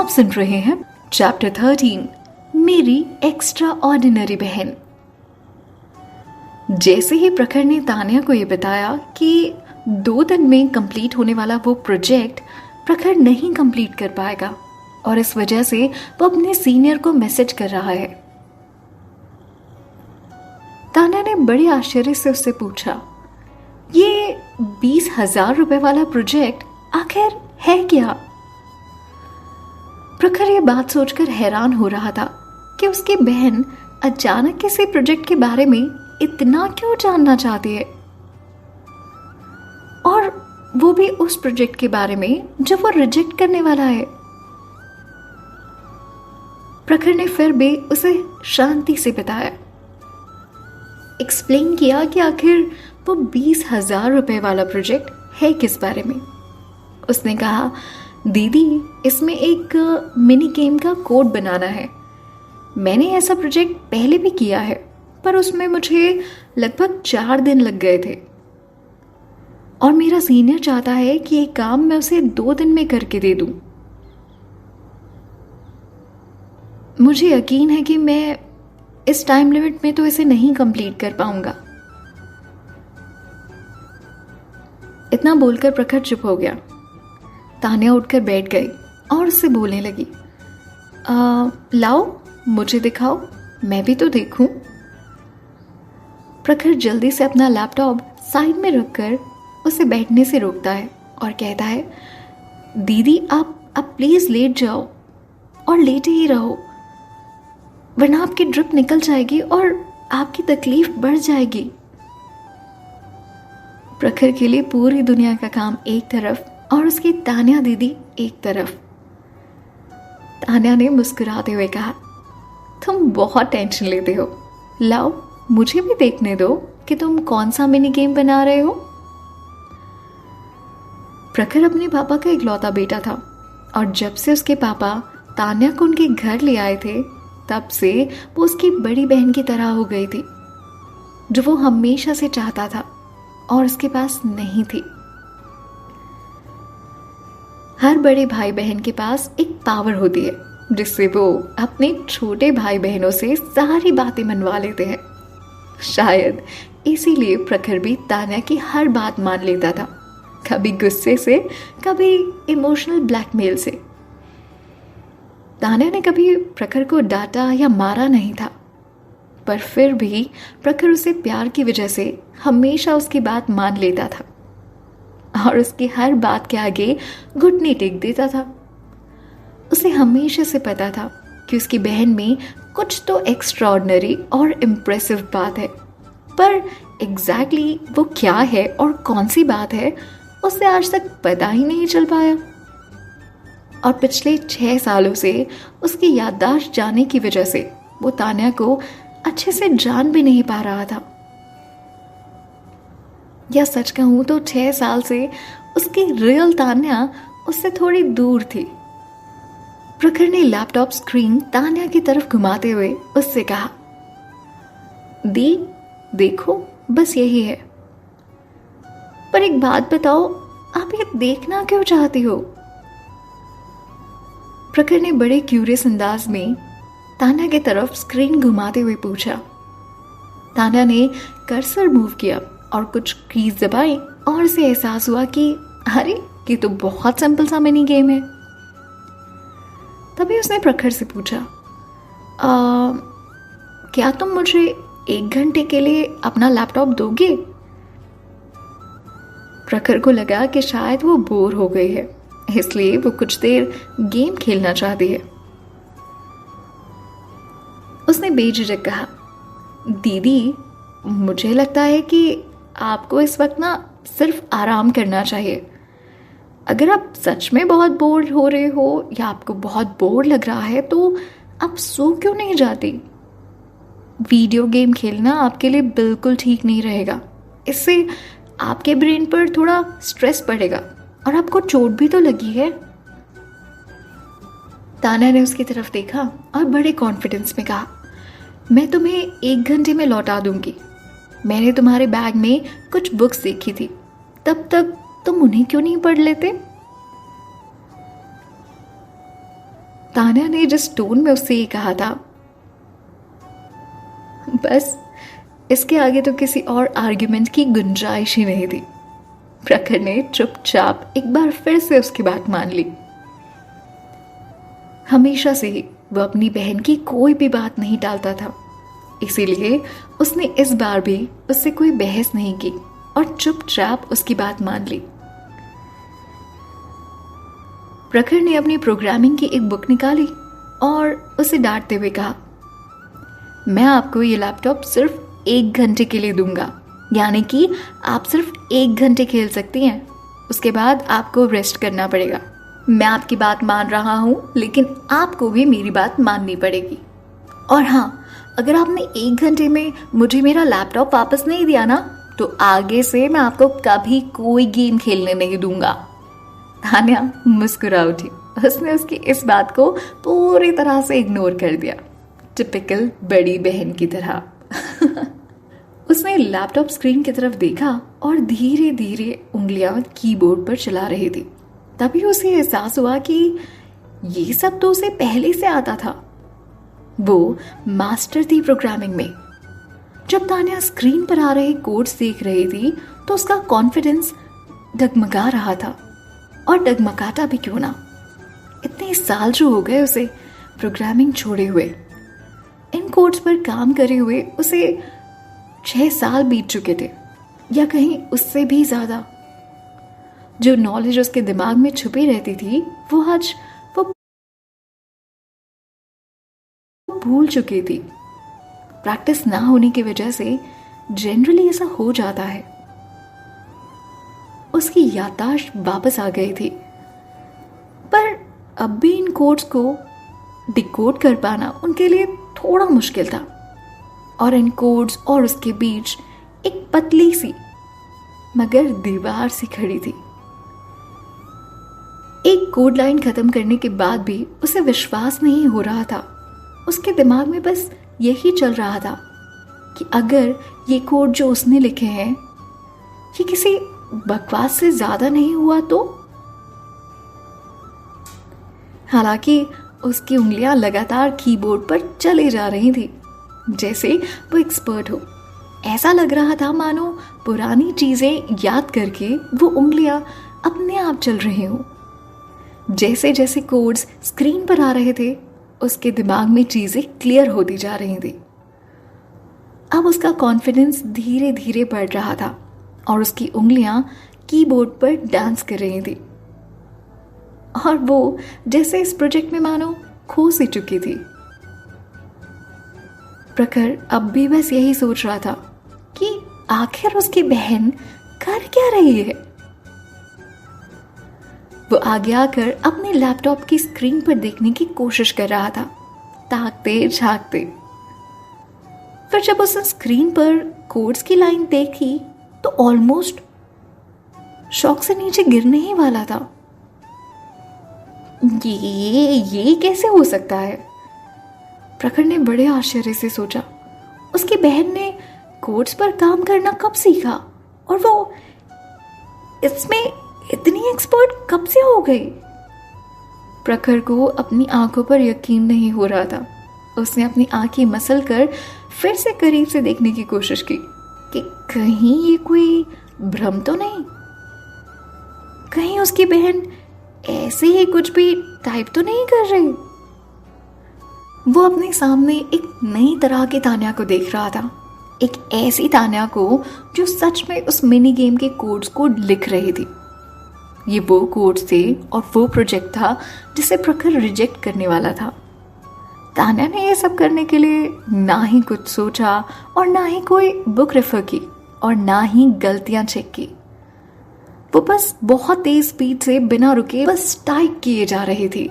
आप सुन रहे हैं चैप्टर 13 मेरी एक्स्ट्रा ऑर्डिनरी बहन। जैसे ही प्रखर ने तान्या को ये बताया कि 2 दिन में कंप्लीट होने वाला वो प्रोजेक्ट प्रखर नहीं कंप्लीट कर पाएगा और इस वजह से वो अपने सीनियर को मैसेज कर रहा है। तान्या ने बड़े आश्चर्य से उससे पूछा, ये 20,000 रुपए वाला प्रोजेक्ट आखिर है क्या? प्रखर ये बात सोचकर हैरान हो रहा था कि उसकी बहन अचानक किसी प्रोजेक्ट के बारे में इतना क्यों जानना चाहती है, और वो भी उस प्रोजेक्ट के बारे में जो वो रिजेक्ट करने वाला है। प्रखर ने फिर भी उसे शांति से बताया, एक्सप्लेन किया कि आखिर वो 20,000 रुपए वाला प्रोजेक्ट है किस बारे में। उसने कहा, दीदी इसमें एक मिनी गेम का कोड बनाना है। मैंने ऐसा प्रोजेक्ट पहले भी किया है पर उसमें मुझे लगभग 4 दिन लग गए थे और मेरा सीनियर चाहता है कि ये काम मैं उसे 2 दिन में करके दे दूं। मुझे यकीन है कि मैं इस टाइम लिमिट में तो इसे नहीं कंप्लीट कर पाऊंगा। इतना बोलकर प्रखर चुप हो गया। तान्या उठकर बैठ गई और उससे बोलने लगी, लाओ मुझे दिखाओ, मैं भी तो देखूं। प्रखर जल्दी से अपना लैपटॉप साइड में रखकर उसे बैठने से रोकता है और कहता है, दीदी आप प्लीज लेट जाओ और लेटे ही रहो, वरना आपकी ड्रिप निकल जाएगी और आपकी तकलीफ बढ़ जाएगी। प्रखर के लिए पूरी दुनिया का काम एक तरफ और उसकी तान्या दीदी एक तरफ। तान्या ने मुस्कुराते हुए कहा, तुम बहुत टेंशन लेते हो, लाओ मुझे भी देखने दो कि तुम कौन सा मिनी गेम बना रहे हो। प्रखर अपने पापा का इकलौता बेटा था और जब से उसके पापा तान्या को उनके घर ले आए थे तब से वो उसकी बड़ी बहन की तरह हो गई थी, जो वो हमेशा से चाहता था और उसके पास नहीं थी। हर बड़े भाई बहन के पास एक पावर होती है जिससे वो अपने छोटे भाई बहनों से सारी बातें मनवा लेते हैं। शायद इसीलिए प्रखर भी तान्या की हर बात मान लेता था, कभी गुस्से से कभी इमोशनल ब्लैकमेल से। तान्या ने कभी प्रखर को डांटा या मारा नहीं था, पर फिर भी प्रखर उसे प्यार की वजह से हमेशा उसकी बात मान लेता था और उसकी हर बात के आगे घुटने टेक देता था। उसे हमेशा से पता था कि उसकी बहन में कुछ तो एक्स्ट्राऑर्डिनरी और इम्प्रेसिव बात है, पर एग्जैक्टली वो क्या है और कौन सी बात है उसे आज तक पता ही नहीं चल पाया। और पिछले 6 सालों से उसकी याददाश्त जाने की वजह से वो तान्या को अच्छे से जान भी नहीं पा रहा था, या सच कहूं तो 6 साल से उसकी रियल तान्या उससे थोड़ी दूर थी। प्रखर ने लैपटॉप स्क्रीन तान्या की तरफ घुमाते हुए उससे कहा, दी देखो बस यही है, पर एक बात बताओ, आप ये देखना क्यों चाहती हो? प्रखर ने बड़े क्यूरियस अंदाज में तान्या की तरफ स्क्रीन घुमाते हुए पूछा। तान्या ने कर्सर मूव किया और कुछ कीज दबाई और उसे एहसास हुआ कि अरे ये तो बहुत सिंपल सा मिनी गेम है। तभी उसने प्रखर से पूछा, क्या तुम मुझे 1 घंटे के लिए अपना लैपटॉप दोगे? प्रखर को लगा कि शायद वो बोर हो गई है, इसलिए वो कुछ देर गेम खेलना चाहती है। उसने बेझिझक कहा, दीदी मुझे लगता है कि आपको इस वक्त ना सिर्फ आराम करना चाहिए। अगर आप सच में बहुत बोर हो रहे हो या आपको बहुत बोर लग रहा है तो आप सो क्यों नहीं जाती? वीडियो गेम खेलना आपके लिए बिल्कुल ठीक नहीं रहेगा। इससे आपके ब्रेन पर थोड़ा स्ट्रेस पड़ेगा और आपको चोट भी तो लगी है। तान्या ने उसकी तरफ देखा और बड़े कॉन्फिडेंस में कहा, मैं तुम्हें 1 घंटे में लौटा दूंगी। मैंने तुम्हारे बैग में कुछ बुक्स देखी थी, तब तक तुम उन्हें क्यों नहीं पढ़ लेते? तान्या ने जिस टोन में उससे ये कहा था, बस इसके आगे तो किसी और आर्ग्यूमेंट की गुंजाइश ही नहीं थी। प्रखर ने चुपचाप एक बार फिर से उसकी बात मान ली। हमेशा से ही वो अपनी बहन की कोई भी बात नहीं टालता था, इसीलिए उसने इस बार भी उससे कोई बहस नहीं की और चुपचाप उसकी बात मान ली। प्रखर ने अपनी प्रोग्रामिंग की एक बुक निकाली और उसे डांटते हुए कहा, मैं आपको ये लैपटॉप सिर्फ 1 घंटे के लिए दूंगा, यानी कि आप सिर्फ 1 घंटे खेल सकती हैं, उसके बाद आपको रेस्ट करना पड़ेगा। मैं आपकी बात मान रहा हूँ, लेकिन आपको भी मेरी बात माननी पड़ेगी। और हाँ, अगर आपने 1 घंटे में मुझे मेरा लैपटॉप वापस नहीं दिया ना, तो आगे से मैं आपको कभी कोई गेम खेलने नहीं दूंगा। तान्या मुस्कुरा उठी। उसने उसकी इस बात को पूरी तरह से इग्नोर कर दिया, टिपिकल बड़ी बहन की तरह। उसने लैपटॉप स्क्रीन की तरफ देखा और धीरे धीरे उंगलियां कीबोर्ड पर चला रही थी। तभी उसे एहसास हुआ कि ये सब तो उसे पहले से आता था। वो मास्टर थी प्रोग्रामिंग में। जब तान्या स्क्रीन पर आ रहे कोड्स देख रही थी तो उसका कॉन्फिडेंस डगमगा रहा था। और डगमगाता भी क्यों ना, इतने साल जो हो गए उसे प्रोग्रामिंग छोड़े हुए, इन कोड्स पर काम करे हुए उसे 6 साल बीत चुके थे, या कहीं उससे भी ज्यादा। जो नॉलेज उसके दिमाग में छुपी रहती थी वो आज वो भूल चुकी थी। प्रैक्टिस ना होने की वजह से जनरली ऐसा हो जाता है। उसकी याददाश्त वापस आ गई थी, पर अब भी इन कोड्स को डिकोड कर पाना उनके लिए थोड़ा मुश्किल था। और इन कोड्स और उसके बीच एक पतली सी मगर दीवार सी खड़ी थी। एक कोड लाइन खत्म करने के बाद भी उसे विश्वास नहीं हो रहा था। उसके दिमाग में बस यही चल रहा था कि अगर ये कोड जो उसने लिखे हैं ये किसी बकवास से ज्यादा नहीं हुआ तो। हालांकि उसकी उंगलियां लगातार कीबोर्ड पर चले जा रही थी जैसे वो एक्सपर्ट हो। ऐसा लग रहा था मानो पुरानी चीजें याद करके वो उंगलियां अपने आप चल रही हों। जैसे जैसे कोड्स स्क्रीन पर आ रहे थे उसके दिमाग में चीजें क्लियर होती जा रही थी। अब उसका कॉन्फिडेंस धीरे धीरे बढ़ रहा था और उसकी उंगलियां कीबोर्ड पर डांस कर रही थी। और वो जैसे इस प्रोजेक्ट में मानो खो सी चुकी थी। प्रखर अब भी बस यही सोच रहा था कि आखिर उसकी बहन कर क्या रही है। वो आगे आकर अपने लैपटॉप की स्क्रीन पर देखने की कोशिश कर रहा था, ताकते झांकते। फिर जब उसने स्क्रीन पर कोड्स की लाइन देखी तो ऑलमोस्ट शॉक से नीचे गिरने ही वाला था। ये कैसे हो सकता है? प्रखर ने बड़े आश्चर्य से सोचा। उसकी बहन ने कोड्स पर काम करना कब सीखा और वो इसमें इतनी एक्सपर्ट कब से हो गई? प्रखर को अपनी आंखों पर यकीन नहीं हो रहा था। उसने अपनी आंखें मसल कर फिर से करीब से देखने की कोशिश की कि कहीं ये कोई भ्रम तो नहीं, कहीं उसकी बहन ऐसे ही कुछ भी टाइप तो नहीं कर रही। वो अपने सामने एक नई तरह की तान्या को देख रहा था, एक ऐसी तान्या को जो सच में उस मिनी गेम के कोड्स को लिख रही थी। ये वो कोड्स थे और वो प्रोजेक्ट था जिसे प्रखर रिजेक्ट करने वाला था। तान्या ने ये सब करने के लिए ना ही कुछ सोचा और ना ही कोई बुक रेफर की और ना ही गलतियां चेक की। वो बस बहुत तेज स्पीड से बिना रुके बस टाइप किए जा रही थी।